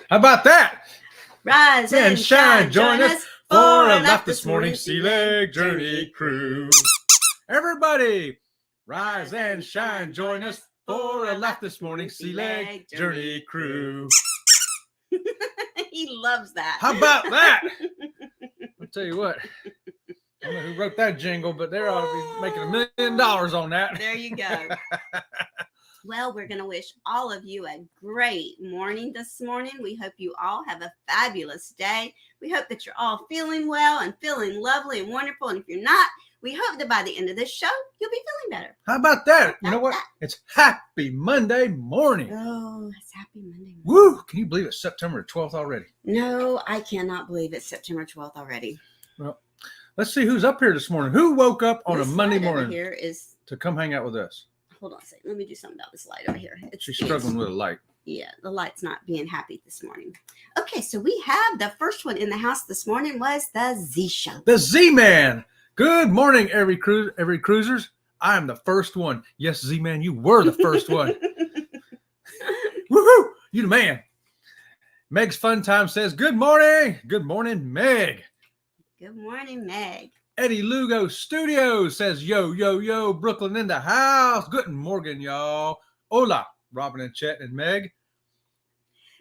How about that? Rise and shine, join us for a laugh this morning, Sea Leg Journey Crew. Everybody, rise and shine, join us for a laugh this morning, Sea Leg Journey Crew. He loves that. How about that? I'll tell you what. I don't know who wrote that jingle, but they ought to be making $1 million on that. There you go. Well, we're going to wish all of you a great morning this morning. We hope you all have a fabulous day. We hope that you're all feeling well and feeling lovely and wonderful. And if you're not, we hope that by the end of this show, you'll be feeling better. How about that? You know what? It's Happy Monday morning. Oh, it's Happy Monday morning. Woo! Can you believe it's September 12th already? No, I cannot believe it's September 12th already. Well, let's see who's up here this morning. Who woke up on a Monday morning here is to come hang out with us? Hold on a second. Let me do something about this light over here. She's struggling with a light. Yeah, the light's not being happy this morning. Okay, so we have the first one in the house this morning was the Z Show. The Z-Man. Good morning, every cruisers. I am the first one. Yes, Z-Man, you were the first one. Woohoo! You the man. Meg's Fun Time says, good morning. Good morning, Meg. Good morning, Meg. Eddie Lugo Studios says, yo, yo, yo, Brooklyn in the house. Good morning, y'all. Hola, Robin and Chet and Meg.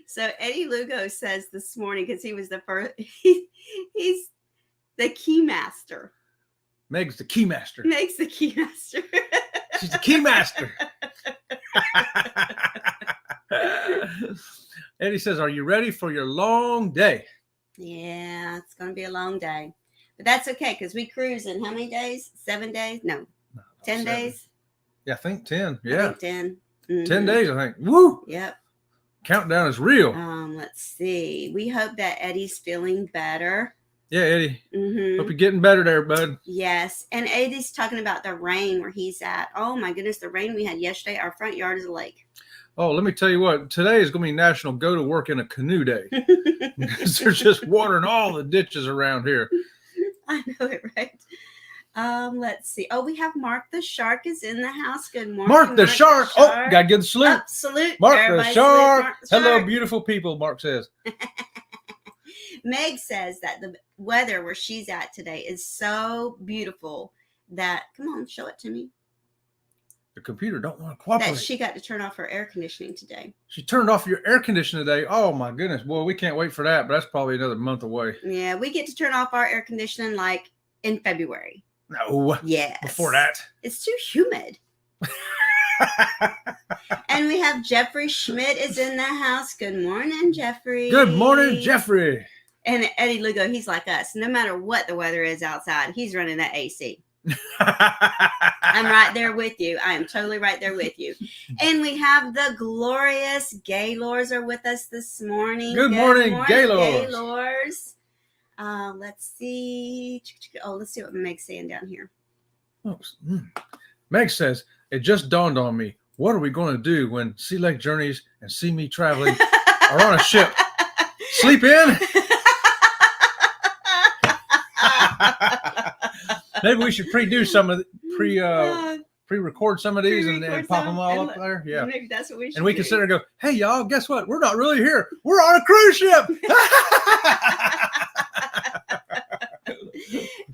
So Eddie Lugo says this morning, because he was the first, he's the key master. Meg's the key master. Meg's the key master. She's the key master. Eddie says, are you ready for your long day? Yeah, it's going to be a long day. But that's okay, because we cruise in how many days? 7 days? No, 10 days? Yeah, I think 10. Yeah. I think 10. Mm-hmm. 10 days, I think. Woo! Yep. Countdown is real. Let's see. We hope that Eddie's feeling better. Yeah, Eddie. Mm-hmm. Hope you're getting better there, bud. Yes. And Eddie's talking about the rain where he's at. Oh, my goodness. The rain we had yesterday. Our front yard is a lake. Oh, let me tell you what. Today is going to be National Go to Work in a Canoe Day. Because there's just water in all the ditches around here. I know it, right? Let's see. Oh, we have Mark the Shark is in the house. Good morning. Mark the Shark. Oh, got to give the salute. Oh, salute. Mark Everybody the Shark. Mark the Shark. Hello, beautiful people, Mark says. Meg says that the weather where she's at today is so beautiful that, come on, show it to me. The computer don't want to cooperate. That she got to turn off her air conditioning today. She turned off your air conditioner today. Oh, my goodness. Boy, we can't wait for that, but that's probably another month away. Yeah, we get to turn off our air conditioning like in February. No. Yes. Before that. It's too humid. And we have Jeffrey Schmidt is in the house. Good morning, Jeffrey. Good morning, Jeffrey. And Eddie Lugo, he's like us. No matter what the weather is outside, he's running that AC. I'm right there with you. I am totally right there with you. And we have the glorious Gaylors are with us this morning. Good morning, Gaylors. Gaylors. Let's see. Oh, let's see what Meg's saying down here. Meg says, it just dawned on me. What are we going to do when Sea Lake Journeys and See Me Traveling are on a ship? Sleep in? Maybe we should pre-record some of these and pop them all up there. Yeah, maybe that's what we should. And we can sit there and go, "Hey, y'all, guess what? We're not really here. We're on a cruise ship."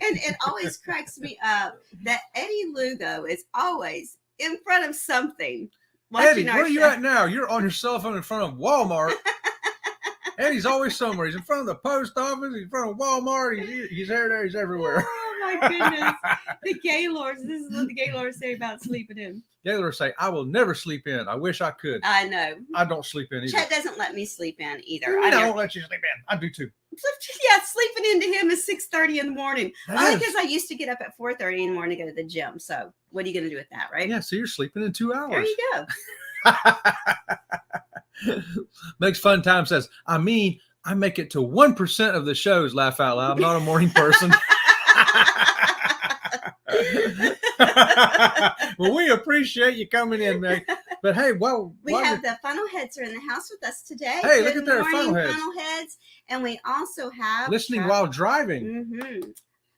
And it always cracks me up that Eddie Lugo is always in front of something. Eddie, where are you at now? You're on your cell phone in front of Walmart. Eddie's always somewhere. He's in front of the post office. He's in front of Walmart. He's there. He's everywhere. Oh, my goodness. The Gaylords. This is what the Gaylords say about sleeping in. Gaylords say, I will never sleep in. I wish I could. I know. I don't sleep in either. Chet doesn't let me sleep in either. I don't let you sleep in. I do too. Yeah, sleeping into him is 6:30 in the morning. Only because I used to get up at 4:30 in the morning to go to the gym. So what are you going to do with that, right? Yeah, so you're sleeping in 2 hours. There you go. Makes Fun Time says, I mean, I make it to 1% of the shows, laugh out loud. I'm not a morning person. Well, we appreciate you coming in, Meg. But hey, we have the funnel heads are in the house with us today. Hey, look at their funnel heads. And we also have listening while driving. Mm-hmm.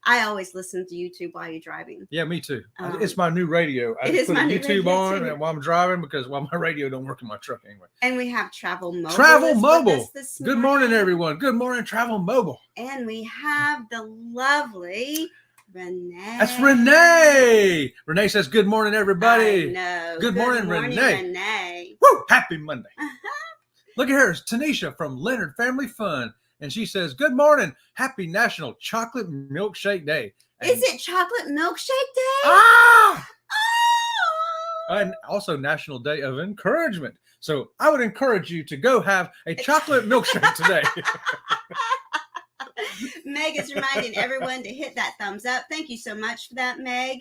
I always listen to YouTube while you're driving. Yeah, me too. It's my new radio. I just put YouTube on and while I'm driving because my radio don't work in my truck anyway. And we have Travel Mobile. Travel Mobile. Good morning, everyone. Good morning, Travel Mobile. And we have the lovely Renee. That's Renee. Renee says, good morning, everybody. No. Good morning, Renee. Woo! Happy Monday. Look at her. It's Tanisha from Leonard Family Fun. And she says, good morning. Happy National Chocolate Milkshake Day. And is it Chocolate Milkshake Day? Ah! And also National Day of Encouragement. So I would encourage you to go have a chocolate milkshake today. Meg is reminding everyone to hit that thumbs up. Thank you so much for that, Meg.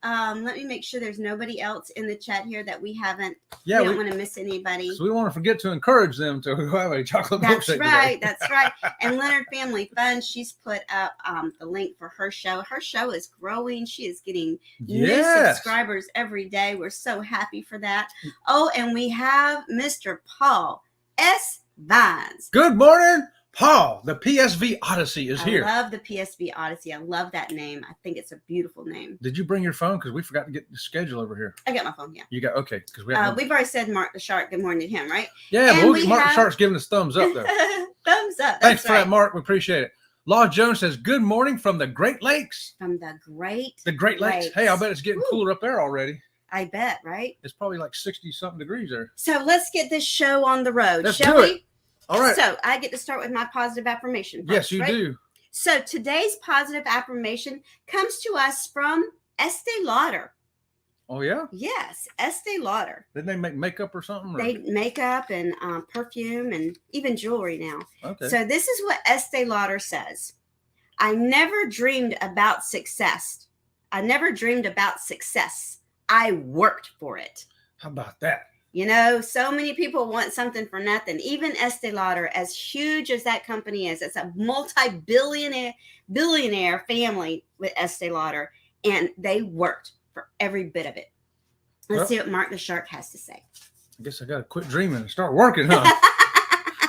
Let me make sure there's nobody else in the chat here that we haven't. Yeah, we don't want to miss anybody. So we want to forget to encourage them to have a chocolate milkshake. That's right. And Leonard Family Fun, she's put up the link for her show. Her show is growing. She is getting new subscribers every day. We're so happy for that. Oh, and we have Mr. Paul S. Vines. Good morning, Paul. The PSV Odyssey is here. I love the PSV Odyssey. I love that name. I think it's a beautiful name. Did you bring your phone? Because we forgot to get the schedule over here. I got my phone, yeah. You got, okay. Because we've already said Mark the Shark, good morning to him, right? Yeah, but Mark the Shark's giving us thumbs up, though. Thumbs up. Thanks for that, Mark. We appreciate it. Law Jones says, good morning from the Great Lakes. From the Great Lakes. Hey, I bet it's getting cooler up there already. I bet, right? It's probably like 60-something degrees there. So let's get this show on the road, let's shall do we? It. All right. So I get to start with my positive affirmation. First, yes, you do. So today's positive affirmation comes to us from Estee Lauder. Oh, yeah? Yes, Estee Lauder. Didn't they make makeup or something? They makeup and perfume and even jewelry now. Okay. So this is what Estee Lauder says. I never dreamed about success. I worked for it. How about that? You know, so many people want something for nothing. Even Estee Lauder, as huge as that company is, it's a billionaire family with Estee Lauder, and they worked for every bit of it. Let's see what Mark the Shark has to say. I guess I got to quit dreaming and start working, huh?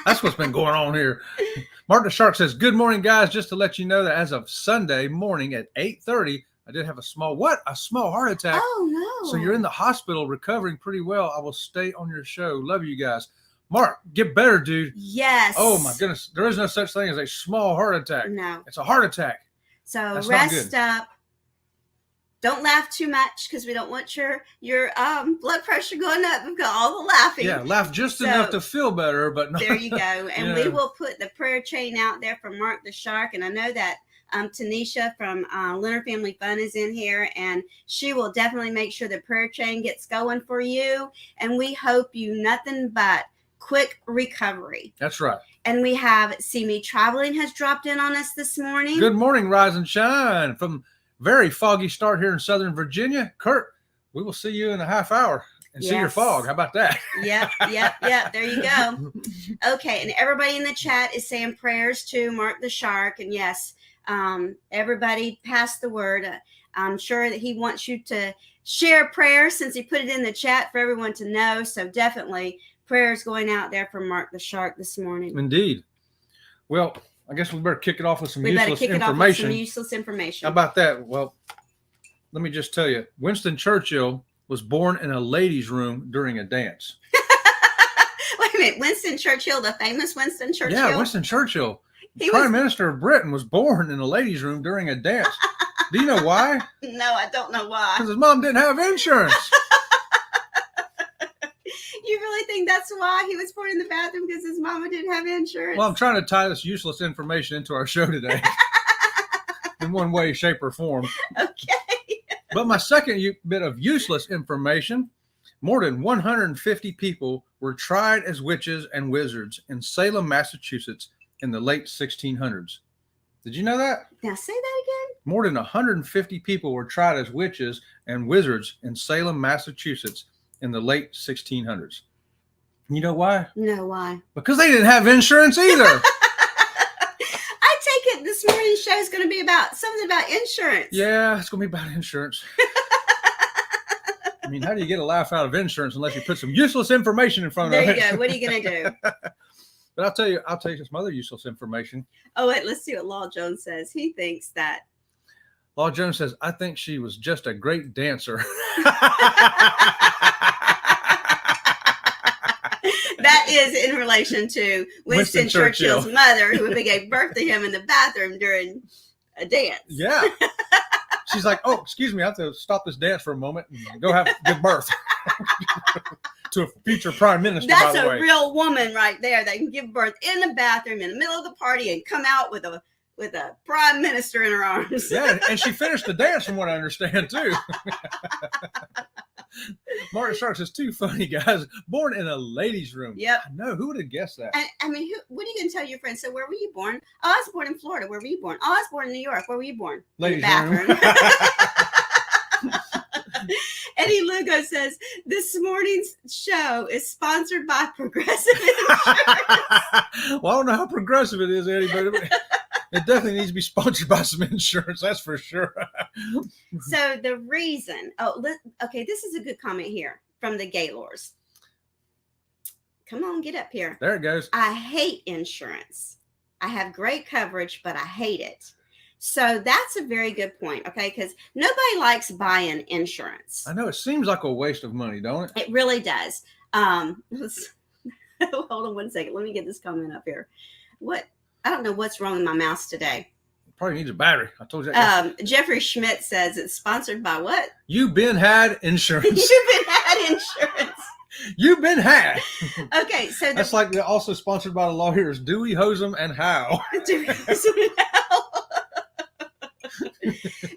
That's what's been going on here. Mark the Shark says, good morning, guys. Just to let you know that as of Sunday morning at 8:30, I did have a small heart attack. Oh, no. So you're in the hospital recovering pretty well. I will stay on your show. Love you guys. Mark, get better, dude. Yes. Oh, my goodness. There is no such thing as a small heart attack. No. It's a heart attack. So rest up. Don't laugh too much because we don't want your blood pressure going up. We've got all the laughing. Yeah, laugh just enough to feel better, but there you go. And we will put the prayer chain out there for Mark the Shark. And I know that Tanisha from Leonard Family Fun is in here, and she will definitely make sure the prayer chain gets going for you. And we hope you nothing but quick recovery. That's right. And we have See Me Traveling has dropped in on us this morning. Good morning, Rise and Shine from very foggy start here in Southern Virginia. Kurt, we will see you in a half hour and see your fog. How about that? Yep. There you go. Okay, and everybody in the chat is saying prayers to Mark the Shark, and yes. Everybody pass the word. I'm sure that he wants you to share prayers since he put it in the chat for everyone to know. So definitely prayers going out there for Mark the Shark this morning. Indeed. Well, I guess we better kick it off with some useless information. How about that? Well, let me just tell you, Winston Churchill was born in a ladies' room during a dance. Wait a minute. Winston Churchill, the famous Winston Churchill? Yeah, Winston Churchill. Prime Minister of Britain was born in a ladies' room during a dance. Do you know why? No, I don't know why. Because his mom didn't have insurance. You really think that's why he was born in the bathroom, because his mama didn't have insurance? Well, I'm trying to tie this useless information into our show today in one way, shape, or form. Okay. But my second bit of useless information, more than 150 people were tried as witches and wizards in Salem, Massachusetts, in the late 1600s. Did you know that? Now say that again. More than 150 people were tried as witches and wizards in Salem, Massachusetts in the late 1600s. You know why? No, why? Because they didn't have insurance either. I take it this morning's show is going to be about something about insurance. Yeah, it's going to be about insurance. I mean, how do you get a laugh out of insurance unless you put some useless information in front of it? There you go. What are you going to do? But I'll tell you some other useless information. Oh, wait, let's see what Law Jones says. He thinks that Law Jones says, I think she was just a great dancer. That is in relation to Winston Churchill's mother, who gave birth to him in the bathroom during a dance. Yeah. She's like, oh, excuse me, I have to stop this dance for a moment and go give birth to a future prime minister. That's by the a real woman right there that can give birth in the bathroom in the middle of the party and come out with a prime minister in her arms. Yeah, and she finished the dance from what I understand too. Martin Shark says, too funny, guys. Born in a ladies' room. Yep. I know. Who would have guessed that? I mean, what are you going to tell your friends? So where were you born? Oh, I was born in Florida. Where were you born? Oh, I was born in New York. Where were you born? Ladies' in the bathroom. room. Eddie Lugo says, this morning's show is sponsored by Progressive Insurance. Well, I don't know how progressive it is, Eddie, but it definitely needs to be sponsored by some insurance. That's for sure. So the reason, okay, this is a good comment here from the Gaylors. Come on, get up here. There it goes. I hate insurance. I have great coverage, but I hate it. So that's a very good point, okay? Because nobody likes buying insurance. I know. It seems like a waste of money, don't it? It really does. Hold on one second. Let me get this comment up here. I don't know what's wrong with my mouse today. Probably needs a battery. I told you that. Jeffrey Schmidt says it's sponsored by what? You've been had insurance. You've been had insurance. You've been had. Okay, so that's like they're also sponsored by the lawyers Dewey, Hosem, and Howe.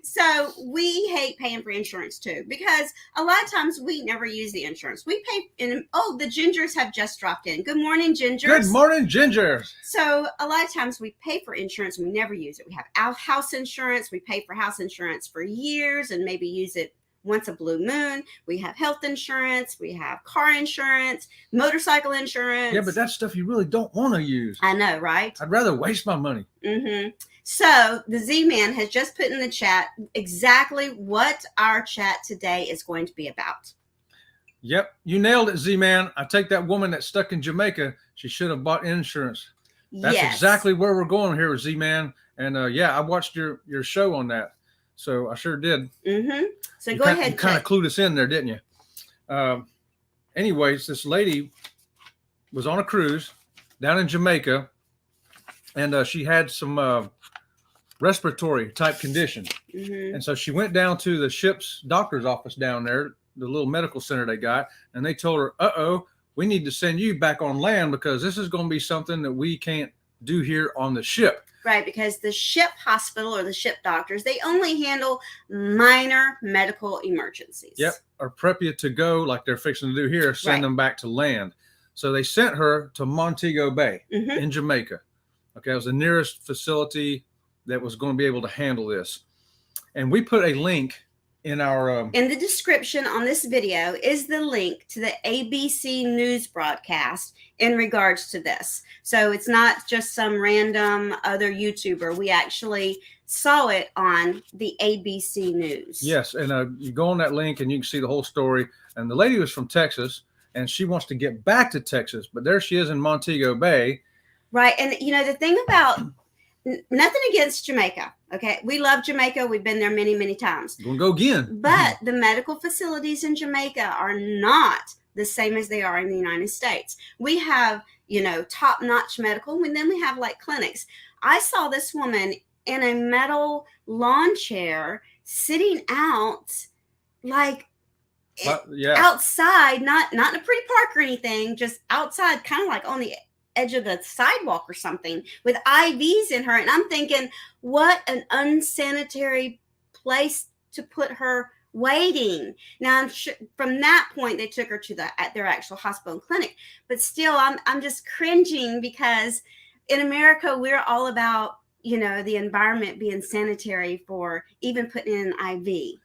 So we hate paying for insurance too, because a lot of times we never use the insurance. We pay in. Oh, the Gingers have just dropped in. Good morning, Gingers. Good morning, Gingers. So a lot of times we pay for insurance and we never use it. We have our house insurance. We pay for house insurance for years and maybe use it once a blue moon. We have health insurance. We have car insurance, motorcycle insurance. Yeah, but that's stuff you really don't want to use. I know, right? I'd rather waste my money. Mm-hmm. So the Z-Man has just put in the chat exactly what our chat today is going to be about. Yep, you nailed it, Z-Man. I take that woman that's stuck in Jamaica. She should have bought insurance. That's exactly where we're going here with Z-Man. And yeah, I watched your show on that. So I sure did. Mm-hmm. So go ahead. You kind of clued us in there, didn't you? Anyways, this lady was on a cruise down in Jamaica, and she had some respiratory type condition. Mm-hmm. And so she went down to the ship's doctor's office down there, the little medical center they got, and they told her, we need to send you back on land because this is going to be something that we can't do here on the ship. Right, because the ship hospital or the ship doctors, they only handle minor medical emergencies. Yep, or prep you to go like they're fixing to do here, send them back to land. So they sent her to Montego Bay in Jamaica. Okay, it was the nearest facility that was going to be able to handle this. And we put a link in our... in the description on this video is the link to the ABC News broadcast in regards to this. So it's not just some random other YouTuber. We actually saw it on the ABC News. Yes, and you go on that link and you can see the whole story. And the lady was from Texas, and she wants to get back to Texas. But there she is in Montego Bay. Right, and you know, the thing about... nothing against Jamaica, okay? We love Jamaica. We've been there many, many times. We'll go again. But the medical facilities in Jamaica are not the same as they are in the United States. We have, top-notch medical, and then we have, like, clinics. I saw this woman in a metal lawn chair sitting out, like, outside, not in a pretty park or anything, just outside, kind of like on the edge of the sidewalk or something with IVs in her. And I'm thinking, what an unsanitary place to put her waiting. Now, I'm sure from that point, they took her to their actual hospital and clinic. But still, I'm just cringing because in America, we're all about, the environment being sanitary for even putting in an IV.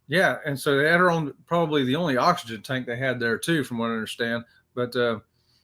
Yeah. And so they had her on probably the only oxygen tank they had there too, from what I understand. But,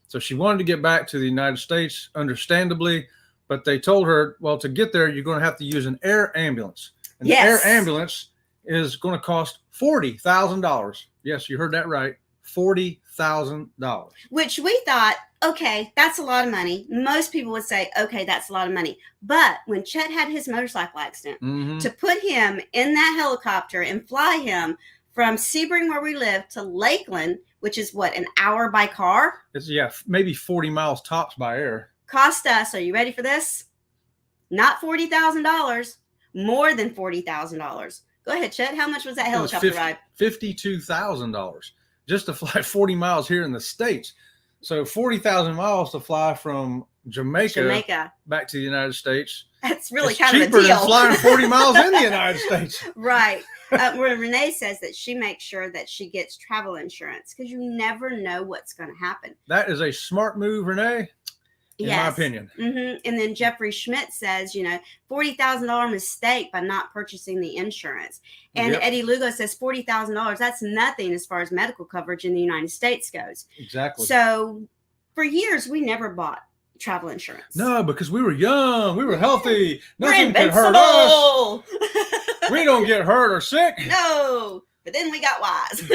so she wanted to get back to the United States, understandably, but they told her, well, to get there, you're going to have to use an air ambulance. And the air ambulance is going to cost $40,000. Yes, you heard that right. $40,000. Which we thought, okay, that's a lot of money. Most people would say, okay, that's a lot of money. But when Chet had his motorcycle accident, to put him in that helicopter and fly him from Sebring, where we live, to Lakeland, which is what, an hour by car? It's maybe 40 miles tops by air. Cost us, are you ready for this? Not $40,000, more than $40,000. Go ahead, Chet. How much was that helicopter ride? $52,000 just to fly 40 miles here in the States. So 40,000 miles to fly from Jamaica back to the United States. That's really it's kind of a cheaper deal. than flying 40 miles in the United States. Right. Where Renee says that she makes sure that she gets travel insurance because you never know what's going to happen. That is a smart move, Renee. In my opinion. And then Jeffrey Schmidt says, $40,000 mistake by not purchasing the insurance. And Eddie Lugo says $40,000. That's nothing as far as medical coverage in the United States goes. Exactly. So for years, we never bought travel insurance. No, because we were young. We were healthy. Nothing could hurt us. We don't get hurt or sick. No. But then we got wise.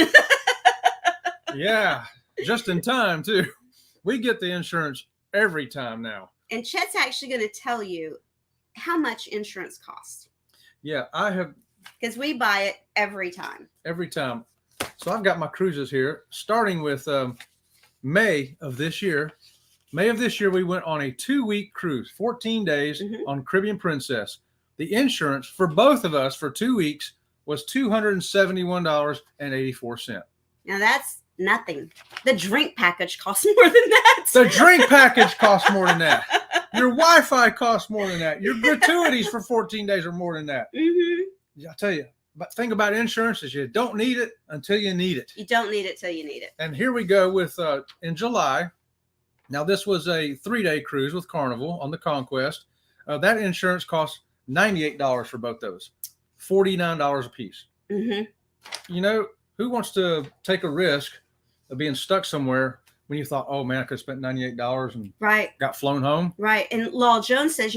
Yeah. Just in time, too. We get the insurance every time now. And Chet's actually going to tell you how much insurance costs. Yeah, I have. Because we buy it every time. Every time. So I've got my cruises here, starting with May of this year. May of this year, we went on a 2-week cruise, 14 days on Caribbean Princess. The insurance for both of us for 2 weeks was $271.84. Now that's nothing. The drink package costs more than that. The drink package costs more than that. Your Wi-Fi costs more than that. Your gratuities for 14 days are more than that. I'll tell you, but thing about insurance is you don't need it until you need it. You don't need it till you need it. And here we go with in July. Now this was a 3-day cruise with Carnival on the Conquest. That insurance costs $98 for both those, $49 a piece. Who wants to take a risk of being stuck somewhere when you thought, oh man, I could have spent $98 and got flown home? Right. And Law Jones says,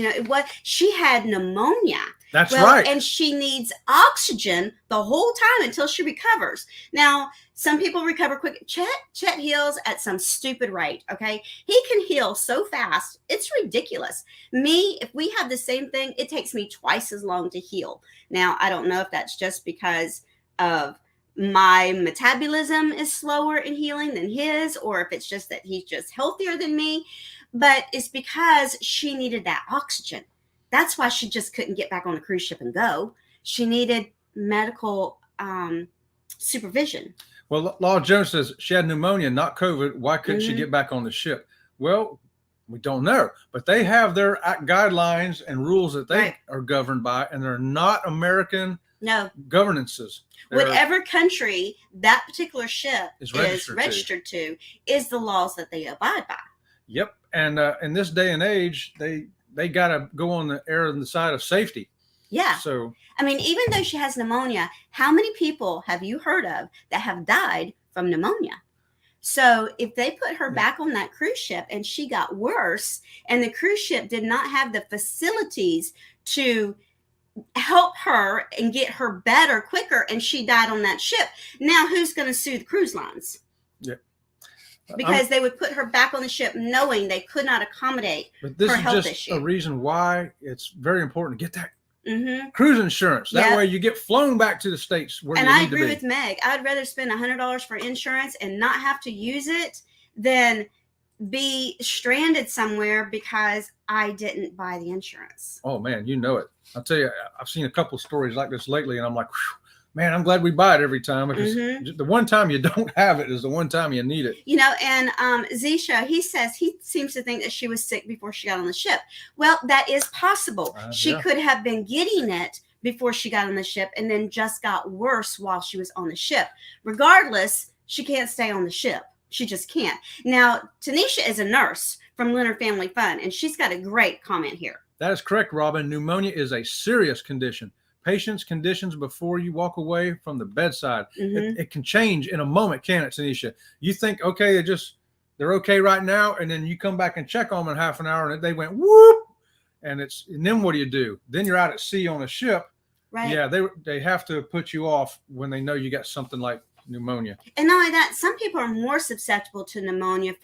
she had pneumonia. That's right. And she needs oxygen the whole time until she recovers. Now, some people recover quick. Chet heals at some stupid rate, okay? He can heal so fast. It's ridiculous. Me, if we have the same thing, it takes me twice as long to heal. Now, I don't know if that's just because of my metabolism is slower in healing than his, or if it's just that he's just healthier than me, but it's because she needed that oxygen. That's why she just couldn't get back on the cruise ship and go. She needed medical supervision. Well, Law Jones says she had pneumonia, not COVID. Why couldn't she get back on the ship? Well, we don't know, but they have their guidelines and rules that they are governed by, and they're not American governances. Whatever country that particular ship is registered to is the laws that they abide by. Yep. And in this day and age, they got to go on the air on the side of safety. Yeah. So, I mean, even though she has pneumonia, how many people have you heard of that have died from pneumonia? So if they put her back on that cruise ship and she got worse and the cruise ship did not have the facilities to help her and get her better quicker and she died on that ship, now who's going to sue the cruise lines? Yeah. Because they would put her back on the ship knowing they could not accommodate her health issue. But this is just a reason why it's very important to get that cruise insurance. That way you get flown back to the States where you need to be. And I agree with Meg. I'd rather spend $100 for insurance and not have to use it than be stranded somewhere because I didn't buy the insurance. Oh, man, you know it. I'll tell you, I've seen a couple of stories like this lately, and I'm like, man, I'm glad we buy it every time because the one time you don't have it is the one time you need it. And Zisha, he says he seems to think that she was sick before she got on the ship. Well, that is possible. She could have been getting it before she got on the ship and then just got worse while she was on the ship. Regardless, she can't stay on the ship. She just can't. Now, Tanisha is a nurse from Leonard Family Fun, and she's got a great comment here. That is correct, Robin. Pneumonia is a serious condition. Patients' conditions before you walk away from the bedside. It can change in a moment, can't it, Tanisha? You think, okay, they're okay right now, and then you come back and check on them in half an hour, and they went whoop, and then what do? Then you're out at sea on a ship. Right. Yeah, they have to put you off when they know you got something like pneumonia. And not only that, some people are more susceptible to pneumonia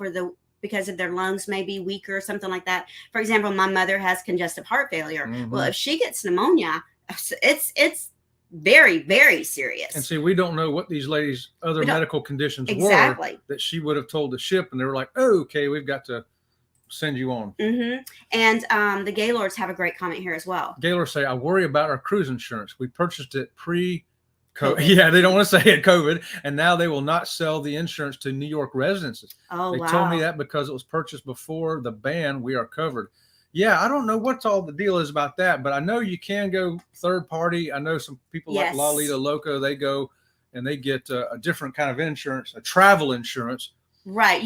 because of their lungs may be weaker or something like that. For example, my mother has congestive heart failure. Mm-hmm. Well, if she gets pneumonia, it's very, very serious. And see, we don't know what these ladies' other medical conditions were that she would have told the ship, and they were like, "Oh, okay, we've got to send you on." Mm-hmm. And the Gaylords have a great comment here as well. Gaylords say, "I worry about our cruise insurance. We purchased it pre-COVID." Yeah, they don't want to say it COVID, and now they will not sell the insurance to New York residences. Oh, they wow. told me that because it was purchased before the ban. We are covered. Yeah, I don't know what's all the deal is about that, but I know you can go third party. I know some people like Lalita Loco, they go and they get a different kind of insurance, a travel insurance. Right.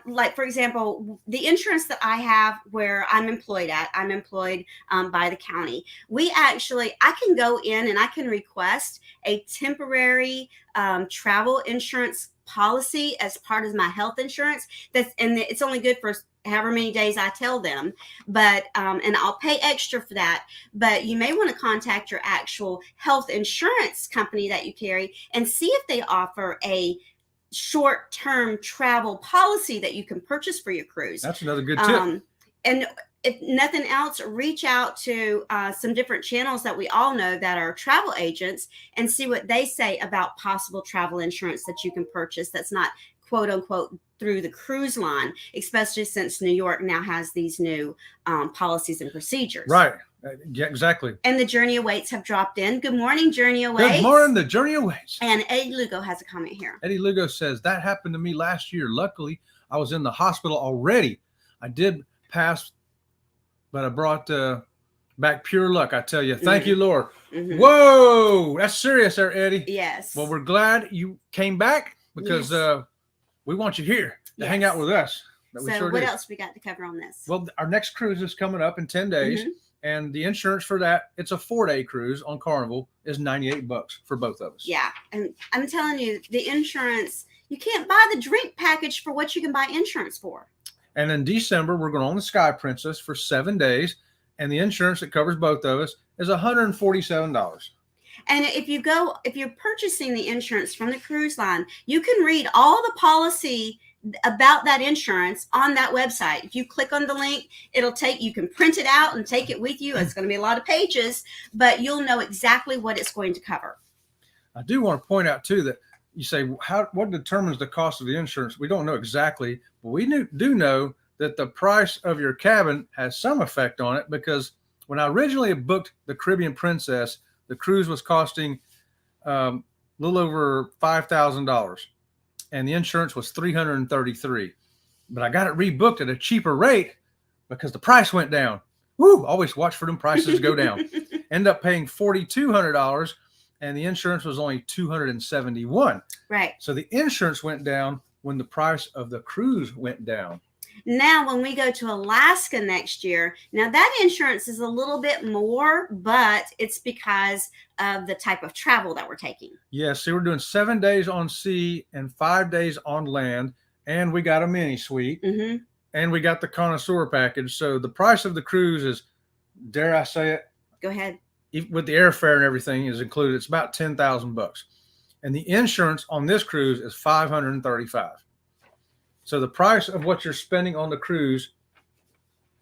Like, for example, the insurance that I have where I'm employed by the county. I can go in and I can request a temporary travel insurance policy as part of my health insurance. And it's only good for however many days I tell them, but and I'll pay extra for that. But you may want to contact your actual health insurance company that you carry and see if they offer a short-term travel policy that you can purchase for your cruise. That's another good tip. And if nothing else, reach out to some different channels that we all know that are travel agents and see what they say about possible travel insurance that you can purchase that's not quote unquote through the cruise line, especially since New York now has these new policies and procedures. Right. Yeah, exactly. And the Journey Awaits have dropped in. Good morning, Journey Awaits. Good morning, the Journey Awaits. And Eddie Lugo has a comment here. Eddie Lugo says, that happened to me last year. Luckily, I was in the hospital already. I did pass, but I brought back pure luck, I tell you. Thank you, Lord. Mm-hmm. Whoa, that's serious there, Eddie. Yes. Well, we're glad you came back because we want you here to hang out with us. So what else we got to cover on this? Well, our next cruise is coming up in 10 days. Mm-hmm. And the insurance for that, it's a 4-day cruise on Carnival, is $98 for both of us. Yeah. And I'm telling you, the insurance, you can't buy the drink package for what you can buy insurance for. And in December, we're going on the Sky Princess for 7 days. And the insurance that covers both of us is $147. And if you're purchasing the insurance from the cruise line, you can read all the policy about that insurance on that website. If you click on the link, you can print it out and take it with you. It's going to be a lot of pages, but you'll know exactly what it's going to cover. I do want to point out too that you say, what determines the cost of the insurance? We don't know exactly, but we do know that the price of your cabin has some effect on it, because when I originally booked the Caribbean Princess, the cruise was costing a little over $5,000. And the insurance was $333, but I got it rebooked at a cheaper rate because the price went down. Woo! Always watch for them prices to go down. End up paying $4,200, and the insurance was only $271. Right. So the insurance went down when the price of the cruise went down. Now, when we go to Alaska next year, now that insurance is a little bit more, but it's because of the type of travel that we're taking. Yeah, see, we're doing 7 days on sea and 5 days on land, and we got a mini suite, and we got the connoisseur package. So the price of the cruise is, dare I say it? Go ahead. With the airfare and everything is included, it's about $10,000, and the insurance on this cruise is $535. So the price of what you're spending on the cruise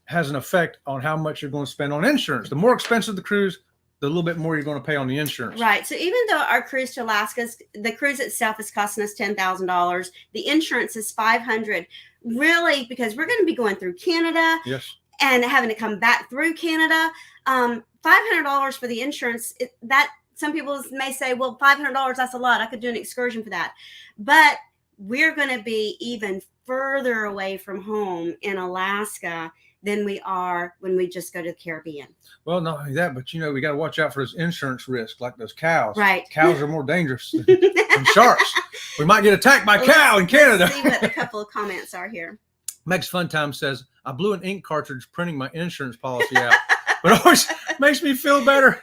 has an effect on how much you're going to spend on insurance. The more expensive the cruise, the little bit more you're going to pay on the insurance. Right. So even though our cruise to Alaska, the cruise itself is costing us $10,000, the insurance is $500. Really, because we're going to be going through Canada. Yes. And having to come back through Canada, $500 for the insurance. That some people may say, well, $500, that's a lot. I could do an excursion for that. But we're going to be even further away from home in Alaska than we are when we just go to the Caribbean. Well, not only that, but we got to watch out for this insurance risk, like those cows. Right. Cows are more dangerous than sharks. We might get attacked by a cow in Canada. Let's see what a couple of comments are here. Mex Fun Time says, I blew an ink cartridge printing my insurance policy out, but it always makes me feel better.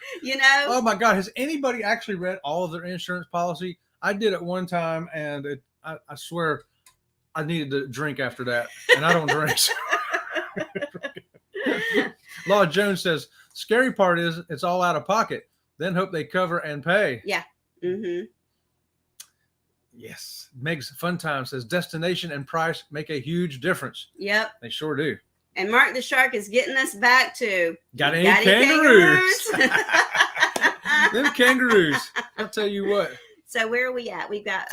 Oh my God. Has anybody actually read all of their insurance policy? I did it one time, and I swear I needed to drink after that, and I don't drink. Law Jones says, scary part is it's all out of pocket. Then hope they cover and pay. Yeah. Mm-hmm. Yes. Meg's Fun Time says destination and price make a huge difference. Yep. They sure do. And Mark the Shark is getting us back to got any kangaroos? Them kangaroos. I'll tell you what. So where are we at? We've got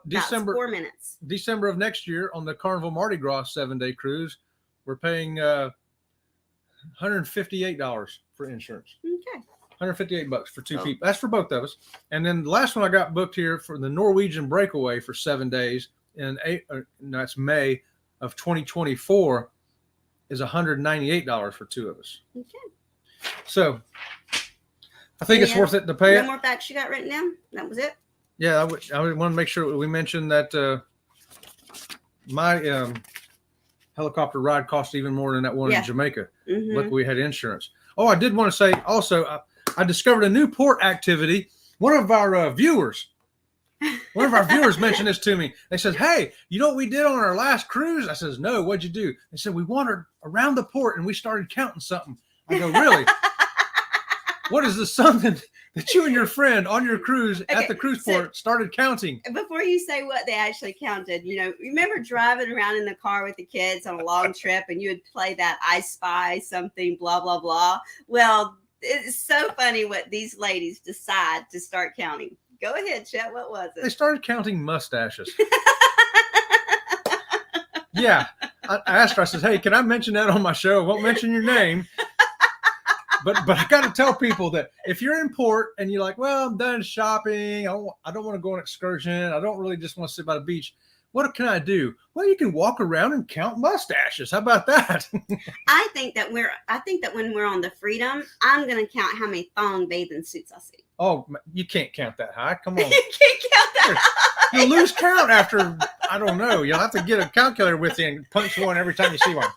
December, 4 minutes. December of next year on the Carnival Mardi Gras 7-day cruise, we're paying $158 for insurance. Okay. $158 for 2 people. That's for both of us. And then the last one I got booked here for the Norwegian Breakaway for 7 days in that's May of 2024 is $198 for 2 of us. Okay. So I think it's worth it to pay it. No more facts you got written down? That was it? Yeah, I would want to make sure we mentioned that my helicopter ride cost even more than that one in Jamaica. Mm-hmm. Look, we had insurance. Oh, I did want to say also, I discovered a new port activity. One of our viewers mentioned this to me. They said, "Hey, you know what we did on our last cruise?" I says, "No, what'd you do?" They said, "We wandered around the port and we started counting something." I go, "Really? What is this something that you and your friend on your cruise at the cruise port started counting?" Before you say what they actually counted, remember driving around in the car with the kids on a long trip and you would play that I Spy something, blah, blah, blah. Well, it's so funny what these ladies decide to start counting. Go ahead, Chet. What was it? They started counting mustaches. Yeah. I asked her, I said, "Hey, can I mention that on my show? I won't mention your name. But I got to tell people that if you're in port and you're like, well, I'm done shopping. I don't want to go on an excursion. I don't really just want to sit by the beach. What can I do?" Well, you can walk around and count mustaches. How about that? I think that when we're on the Freedom, I'm going to count how many thong bathing suits I see. Oh, you can't count that high. Come on. You can't count that high. You'll lose count after, I don't know. You'll have to get a calculator with you and punch one every time you see one.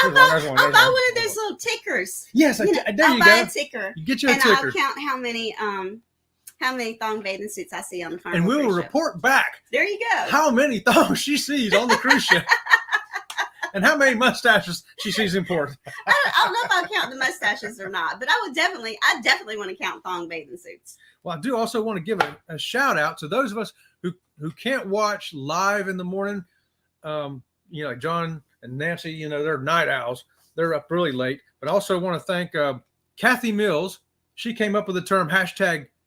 I'll buy one of those little tickers. Yes, there you go. I'll buy a ticker. You get you a and ticker. I'll count how many thong bathing suits I see on the front. And we will report back. There you go. How many thongs she sees on the cruise ship. And how many mustaches she sees in port. I don't know if I'll count the mustaches or not, but I definitely want to count thong bathing suits. Well, I do also want to give a shout out to those of us who can't watch live in the morning. Like John and Nancy, they're night owls. They're up really late. But I also want to thank Kathy Mills. She came up with the term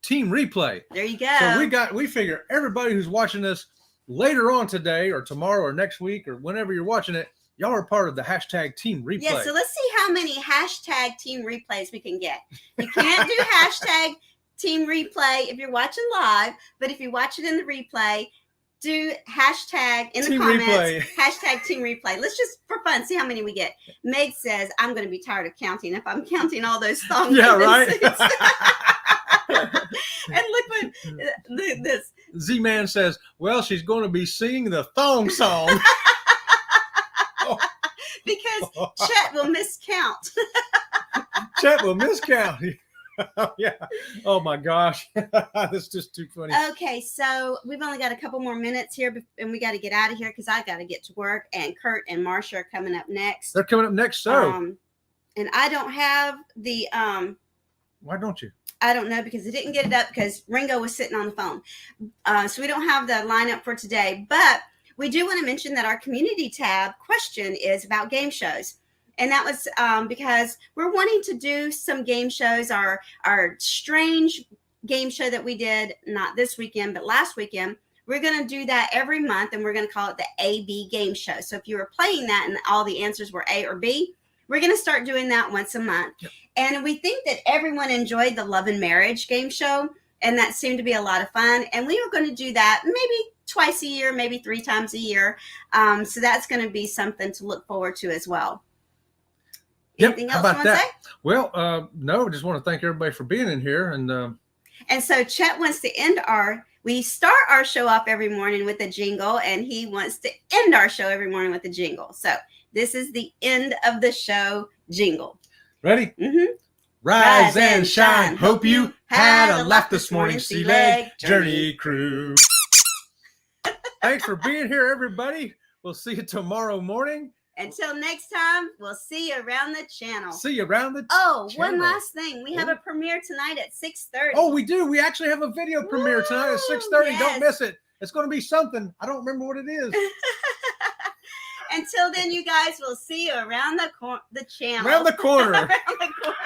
#Team Replay. There you go. So we figure everybody who's watching this later on today or tomorrow or next week or whenever you're watching it, y'all are part of the #Team Replay. Yeah, so let's see how many #Team Replays we can get. You can't do #Team Replay if you're watching live, but if you watch it in the replay, do hashtag in the comments, #Team Replay. Let's just, for fun, see how many we get. Meg says, "I'm going to be tired of counting if I'm counting all those thongs." Yeah, right. And look this. Z-Man says, "Well, she's going to be singing the thong song." Because Chet will miscount. Chet will miscount. Yeah. Oh my gosh. That's just too funny. Okay, so we've only got a couple more minutes here and we got to get out of here because I got to get to work, and Kurt and Marsha are coming up next. They're coming up next. So and I don't have the why don't you? I don't know, because I didn't get it up because Ringo was sitting on the phone. So we don't have the lineup for today, but we do want to mention that our community tab question is about game shows. And that was because we're wanting to do some game shows. Our strange game show that we did, not this weekend, but last weekend, we're going to do that every month, and we're going to call it the A-B game show. So if you were playing that and all the answers were A or B, we're going to start doing that once a month. Yep. And we think that everyone enjoyed the Love and Marriage game show, and that seemed to be a lot of fun. And we were going to do that maybe twice a year, maybe 3 times a year. So that's going to be something to look forward to as well. Anything else you want to say? Well, no, just want to thank everybody for being in here. And so Chet wants to we start our show off every morning with a jingle, and he wants to end our show every morning with a jingle. So this is the end of the show jingle. Ready? Mm-hmm. Rise and shine. Hope you had a laugh this morning. Sea Leg Journey Crew. Thanks for being here, everybody. We'll see you tomorrow morning. Until next time, we'll see you around the channel. See you around the channel. One last thing. We have a premiere tonight at 6:30. Oh, we do. We actually have a video premiere tonight at 6:30. Yes. Don't miss it. It's going to be something. I don't remember what it is. Until then, you guys, we'll see you around the channel. Around the corner. Around the corner.